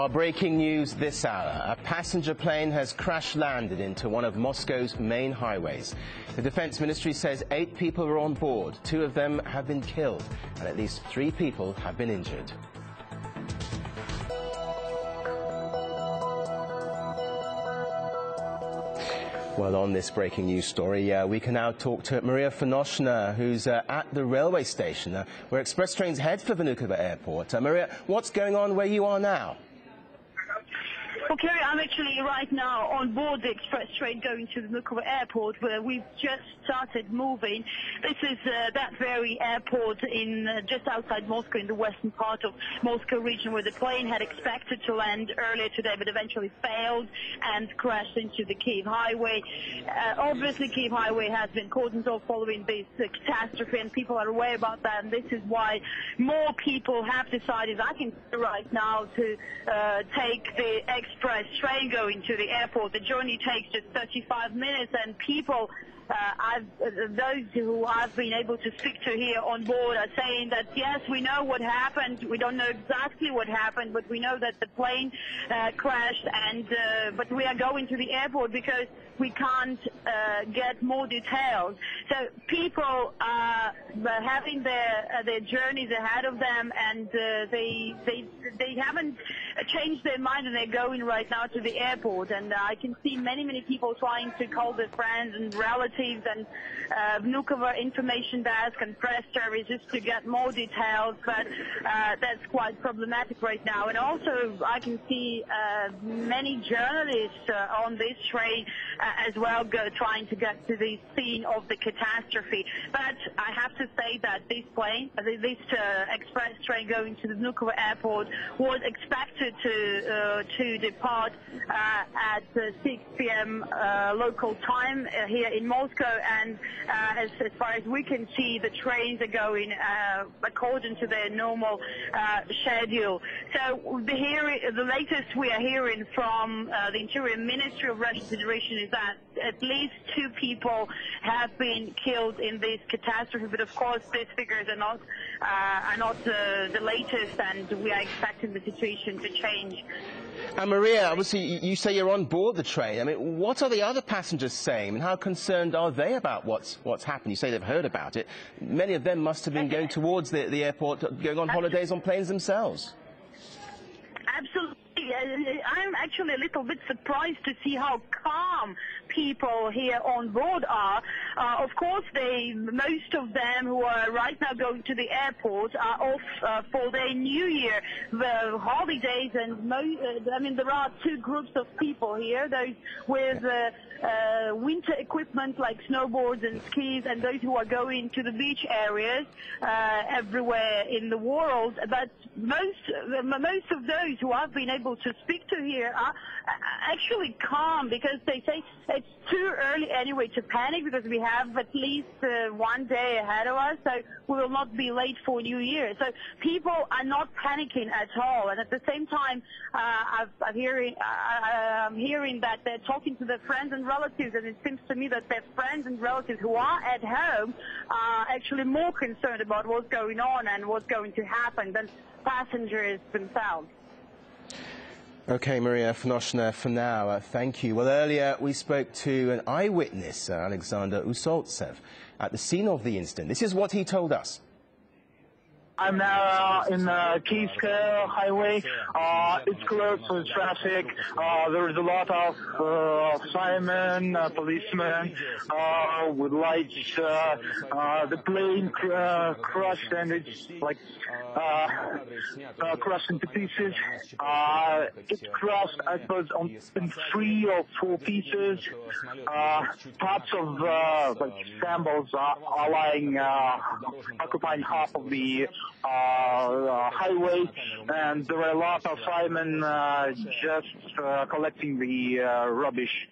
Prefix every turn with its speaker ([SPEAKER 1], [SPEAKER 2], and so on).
[SPEAKER 1] Our breaking news this hour. A passenger plane has crash-landed into one of Moscow's main highways. The Defense Ministry says 8 people were on board. 2 of them have been killed, and at least 3 people have been injured. Well, on this breaking news story, we can now talk to Maria Finoshna, who's at the railway station where express trains head for Vnukovo Airport. Maria, what's going on where you are now?
[SPEAKER 2] Well, Kerry, I'm actually right now on board the express train going to the Vnukovo Airport, where we've just started moving. This is that very airport in just outside Moscow, in the western part of Moscow region, where the plane had expected to land earlier today, but eventually failed and crashed into the Kiev highway. Obviously, Kiev highway has been cordoned off following this catastrophe, and people are aware about that, and this is why more people have decided, I can see right now, to take the express train going to the airport. The journey takes just 35 minutes, and people, those who I've been able to speak to here on board, are saying that yes, we know what happened. We don't know exactly what happened, but we know that the plane crashed, and but we are going to the airport because we can't get more details. So people are having their journeys ahead of them, and they haven't changed their mind, and they're going right now to the airport. And I can see many people trying to call their friends and relatives and Vnukovo information desk and press services to get more details, but that's quite problematic right now. And also I can see many journalists on this train as well trying to get to the scene of the catastrophe. But I have to say that this plane, this express train going to the Vnukovo Airport, was expected to depart at 6 p.m. Local time here in Moscow, and as far as we can see, the trains are going according to their normal schedule. So the latest we are hearing from the Interior Ministry of Russian Federation is that at least 2 people have been killed in this catastrophe, but of course these figures are not the latest, and we are expecting the situation to change.
[SPEAKER 1] And Maria, obviously you say you're on board the train. I mean, what are the other passengers saying, and how concerned are they about what's happened? You say they've heard about it. Many of them must have been going towards the airport, going on holidays on planes themselves.
[SPEAKER 2] Absolutely. I'm actually a little bit surprised to see how calm people here on board are. Of course, most of them who are right now going to the airport are off for their New Year holidays, and I mean, there are 2 groups of people here: those with winter equipment like snowboards and skis, and those who are going to the beach areas everywhere in the world. But most of those who I've been able to speak to here are actually calm, because they say it's too early anyway to panic, because we have at least 1 day ahead of us, so we will not be late for New Year. So people are not panicking at all, and at the same time I'm hearing that they're talking to their friends and relatives, and it seems to me that their friends and relatives who are at home are actually more concerned about what's going on and what's going to happen than passengers themselves.
[SPEAKER 1] Okay, Maria Finoshna, for now, thank you. Well, earlier we spoke to an eyewitness, Alexander Usoltsev, at the scene of the incident. This is what he told us.
[SPEAKER 3] I'm now in Kievskaya highway. It's closed for traffic. There is a lot of firemen, policemen with lights. The plane crushed, and it's like crushed into pieces. It crushed, I suppose, in 3 or 4 pieces. Parts of like shambles are lying, occupying half of the highway, and there are a lot of firemen just collecting the rubbish.